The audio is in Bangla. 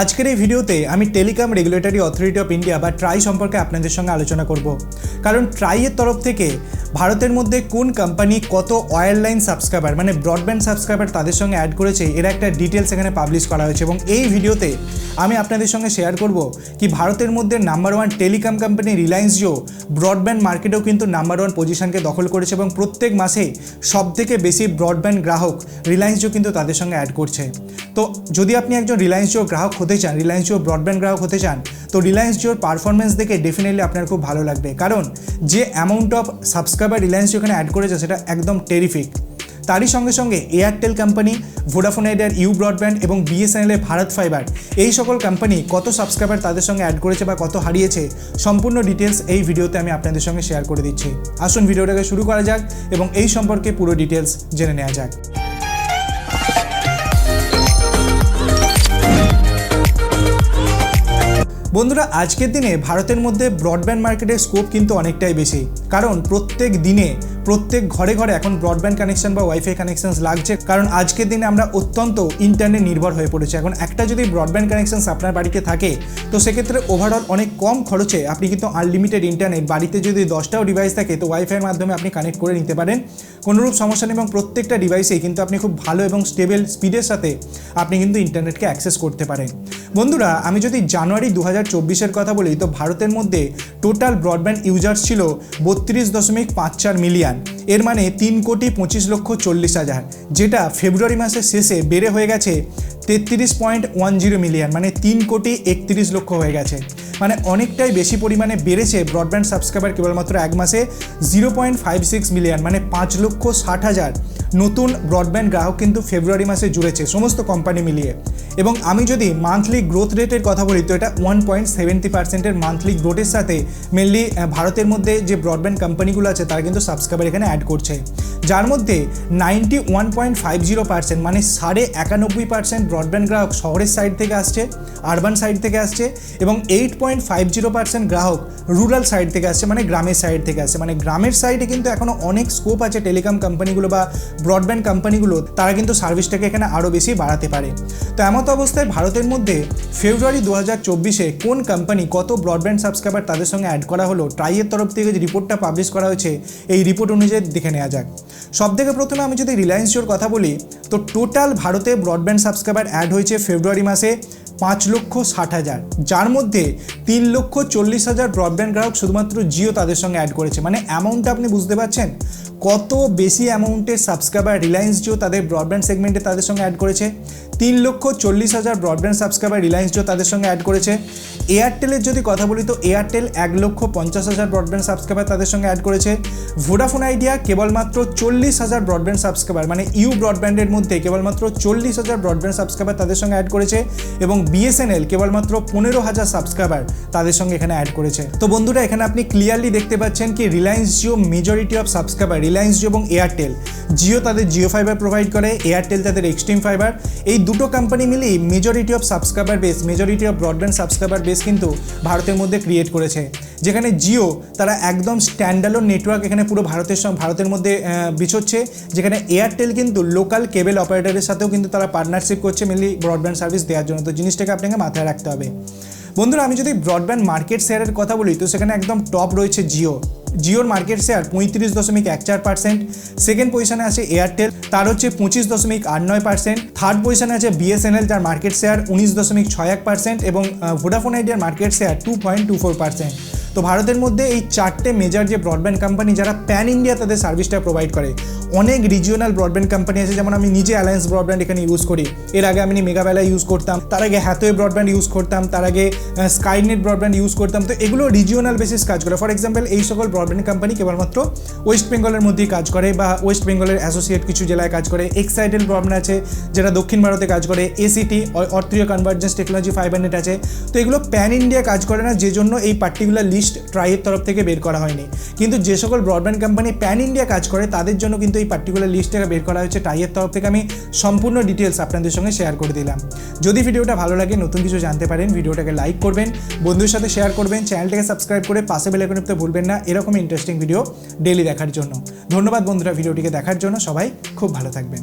আজকের এই ভিডিওতে আমি telecom regulatory authority of India বা ট্রাই সম্পর্কে আপনাদের সঙ্গে আলোচনা করব। কারণ ট্রাইয়ের তরফ থেকে ভারতের মধ্যে কোন কোম্পানি কত ওয়্যারলাইন সাবস্ক্রাইবার মানে ব্রডব্যান্ড সাবস্ক্রাইবার তাদের সঙ্গে অ্যাড করেছে এর একটা ডিটেলস এখানে পাবলিশ করা হয়েছে। এবং এই ভিডিওতে আমি আপনাদের সঙ্গে শেয়ার করব কি ভারতের মধ্যে number one telecom company Reliance Jio broadband মার্কেটেও কিন্তু নাম্বার ওয়ান পজিশনকে দখল করেছে এবং প্রত্যেক মাসে সবথেকে বেশি ব্রডব্যান্ড গ্রাহক রিলায়েন্স জিও কিন্তু তাদের সঙ্গে অ্যাড করছে। তো যদি আপনি একজন রিলায়েন্স জিও গ্রাহক হতে চান, রিলায়েন্স জিও ব্রডব্যান্ড গ্রাহক হতে চান, তো রিলায়েন্স জিওর পারফরমেন্স দেখে ডেফিনেটলি আপনার খুব ভালো লাগবে। কারণ যে amount of subscriber Reliance Jio এখানে অ্যাড করেছে সেটা একদম টেরিফিক। তারই সঙ্গে সঙ্গে এয়ারটেল কোম্পানি, ভোডাফোন আইডিয়ার ইউ ব্রডব্যান্ড এবং বিএসএনএলের ভারত ফাইবার এই সকল কোম্পানি কত সাবস্ক্রাইবার তাদের সঙ্গে অ্যাড করেছে বা কত হারিয়েছে সম্পূর্ণ ডিটেলস এই ভিডিওতে আমি আপনাদের সঙ্গে শেয়ার করে দিচ্ছি। আসুন ভিডিওটাকে শুরু করা যাক এবং এই সম্পর্কে পুরো ডিটেলস জেনে নেওয়া যাক। বন্ধুরা, আজকের দিনে ভারতের মধ্যে ব্রডব্যান্ড মার্কেটের স্কোপ কিন্তু অনেকটাই বেশি। কারণ প্রত্যেক দিনে প্রত্যেক ঘরে ঘরে এখন ব্রডব্যান্ড কানেকশন বা ওয়াইফাই কানেকশন লাগছে। কারণ আজকের দিনে আমরা অত্যন্ত ইন্টারনেট নির্ভর হয়ে পড়েছি। এখন একটা যদি ব্রডব্যান্ড কানেকশন আপনার বাড়িতে থাকে তো সেক্ষেত্রে ওভারঅল অনেক কম খরচে আপনি কিন্তু আনলিমিটেড ইন্টারনেট, বাড়িতে যদি 10টাও ডিভাইস থাকে তো ওয়াইফাইয়ের মাধ্যমে আপনি কানেক্ট করে নিতে পারেন, কোনোরূপ সমস্যা নেই। এবং প্রত্যেকটা ডিভাইসেই কিন্তু আপনি খুব ভালো এবং স্টেবল স্পিডের সাথে আপনি কিন্তু ইন্টারনেটকে অ্যাক্সেস করতে পারেন। বন্ধুরা, আমি যদি জানুয়ারি 2024-এর কথা বলি তো ভারতের মধ্যে টোটাল ব্রডব্যান্ড ইউজার্স ছিল 32.54 মিলিয়ন। এর মানে 3,25,40,000, যেটা ফেব্রুয়ারি মাসের শেষে বেড়ে হয়ে গেছে 33.10 মিলিয়ন, মানে 3,31,00,000 হয়ে গেছে। মানে অনেকটাই বেশি পরিমাণে বেড়েছে ব্রডব্যান্ড সাবস্ক্রাইবার কেবলমাত্র এক মাসে। 0.56 মিলিয়ন মানে 5,60,000 নতুন ব্রডব্যান্ড গ্রাহক কিন্তু ফেব্রুয়ারি মাসে জুড়েছে সমস্ত কোম্পানি মিলিয়ে। এবং আমি যদি মান্থলি গ্রোথ রেটের কথা বলি তো এটা 1.70%-এর মান্থলি গ্রোথের সাথে মেনলি ভারতের মধ্যে যে ব্রডব্যান্ড কোম্পানিগুলো আছে তারা কিন্তু সাবস্ক্রাইবার এখানে অ্যাড করছে, যার মধ্যে 91.50% মানে 91.5% ব্রডব্যান্ড গ্রাহক শহরের সাইড থেকে আসছে, আরবান সাইড থেকে আসছে, এবং 8.50% গ্রাহক রুরাল সাইড থেকে আসছে মানে গ্রামের সাইড থেকে আসছে। মানে গ্রামের সাইডে কিন্তু এখনও অনেক স্কোপ আছে টেলিকম কোম্পানিগুলো বা ব্রডব্যান্ড কোম্পানিগুলো, তারা কিন্তু সার্ভিসটাকে এখানে আরও বেশি বাড়াতে পারে। তো এমত অবস্থায় ভারতের মধ্যে ফেব্রুয়ারি 2024-এ কোন কোম্পানি কত ব্রডব্যান্ড সাবস্ক্রাইবার তাদের সঙ্গে অ্যাড করা হলো, ট্রাইয়ের তরফ থেকে যে রিপোর্টটা পাবলিশ করা হয়েছে এই রিপোর্ট অনুযায়ী দেখে নেওয়া যাক। সবথেকে প্রথমে আমি যদি রিলায়েন্স জিওর কথা বলি তো টোটাল ভারতে ব্রডব্যান্ড সাবস্ক্রাইবার অ্যাড হয়েছে ফেব্রুয়ারি মাসে 5,60,000, যার মধ্যে 3,40,000 ব্রডব্যান্ড গ্রাহক শুধুমাত্র জিও তাদের সঙ্গে অ্যাড করেছে। মানে অ্যামাউন্টটা আপনি বুঝতে পারছেন কত বেশি অ্যামাউন্টের সাবস্ক্রাইবার রিলায়েন্স জিও তাদের ব্রডব্যান্ড সেগমেন্টে তাদের সঙ্গে অ্যাড করেছে। 3,40,000 ব্রডব্যান্ড সাবস্ক্রাইবার রিলায়েন্স জিও তাদের সঙ্গে অ্যাড করেছে। এয়ারটেলের যদি কথা বলি তো এয়ারটেল 1,50,000 ব্রডব্যান্ড সাবস্ক্রাইবার তাদের সঙ্গে অ্যাড করেছে। ভোডাফোন আইডিয়া কেবলমাত্র 40,000 ব্রডব্যান্ড সাবস্ক্রাইবার মানে ইউ ব্রডব্যান্ডের মধ্যে কেবলমাত্র 40,000 ব্রডব্যান্ড সাবস্ক্রাইবার তাদের সঙ্গে অ্যাড করেছে। এবং বিএসএনএল কেবলমাত্র 15,000 সাবস্ক্রাইবার তাদের সঙ্গে এখানে অ্যাড করেছে। তো বন্ধুরা, এখানে আপনি ক্লিয়ারলি দেখতে পাচ্ছেন কি Reliance Jio majority of subscriber, Reliance Jio এবং এয়ারটেল, জিও তাদের জিও ফাইবার প্রোভাইড করে, এয়ারটেল তাদের এক্সট্রিম ফাইবার, এই দুটো কোম্পানি মিলেই majority of subscriber base, majority of broadband subscriber base কিন্তু ভারতের মধ্যে ক্রিয়েট করেছে। যেখানে জিও তারা একদম স্ট্যান্ডালোন নেটওয়ার্ক এখানে পুরো ভারতের মধ্যে বিছোচ্ছে, যেখানে এয়ারটেল কিন্তু লোকাল কেবল অপারেটরের সাথেও কিন্তু তারা পার্টনারশিপ করছে মেনলি ব্রডব্যান্ড সার্ভিস দেওয়ার জন্য। তো জিনিসটাকে আপনাকে মাথায় রাখতে হবে। বন্ধুরা, আমি যদি ব্রডব্যান্ড মার্কেট শেয়ারের কথা বলি তো সেখানে একদম টপ রয়েছে জিও। জিওর মার্কেট শেয়ার 35.14%। সেকেন্ড পজিশনে আছে এয়ারটেল, তার হচ্ছে 25.89%। থার্ড পজিশনে আছে বিএসএনএল, যার মার্কেট শেয়ার 19.61%, এবং ভোডাফোন আইডিয়ার মার্কেট শেয়ার 2.24%। তো ভারতের মধ্যে এই চারটে মেজর যে ব্রডব্যান্ড কোম্পানি যারা প্যান ইন্ডিয়া তাদের সার্ভিসটা প্রোভাইড করে। অনেক রিজিওনাল ব্রডব্যান্ড কোম্পানি আছে, যেমন আমি নিজে অ্যালায়েন্স ব্রডব্যান্ড এখানে ইউজ করি। এর আগে আমি মেগাবেলা ইউজ করতাম, তার আগে হ্যাথওয়ে ব্রডব্যান্ড ইউজ করতাম, তার আগে স্কাইনেট ব্রডব্যান্ড ইউজ করতাম। তো এগুলো রিজিওনাল বেসিস কাজ করে। ফর এক্সাম্পল, এই সকল ব্রডব্যান্ড কোম্পানি কেবলমাত্র ওয়েস্ট বেঙ্গলের মধ্যেই কাজ করে বা ওয়েস্ট বেঙ্গলের অ্যাসোসিয়েট কিছু জেলায় কাজ করে। এক্সাইটেল ব্রডব্যান্ড আছে যেটা দক্ষিণ ভারতে কাজ করে। এসিটি অর্থীয় কনভার্জেন্স টেকনোলজি ফাইবার নেট আছে। তো এগুলো প্যান ইন্ডিয়া কাজ করে না, যে জন্য এই পার্টিকুলার লিস্ট ট্রাইয়ের তরফ থেকে বের করা হয়নি। কিন্তু যে সকল ব্রডব্যান্ড কোম্পানি প্যান ইন্ডিয়া কাজ করে তাদের জন্য কিন্তু এই পার্টিকুলার লিস্টটা বের করা হয়েছে ট্রাইয়ের তরফ থেকে। আমি সম্পূর্ণ ডিটেলস আপনাদের সঙ্গে শেয়ার করে দিলাম। যদি ভিডিওটা ভালো লাগে, নতুন কিছু জানতে পারেন, ভিডিওটাকে লাইক করবেন, বন্ধুদের সাথে শেয়ার করবেন, চ্যানেলটাকে সাবস্ক্রাইব করে পাশে বেল আইকন টিপতে ভুলবেন না এরকম ইন্টারেস্টিং ভিডিও ডেইলি দেখার জন্য। ধন্যবাদ বন্ধুরা ভিডিওটিকে দেখার জন্য। সবাই খুব ভালো থাকবেন।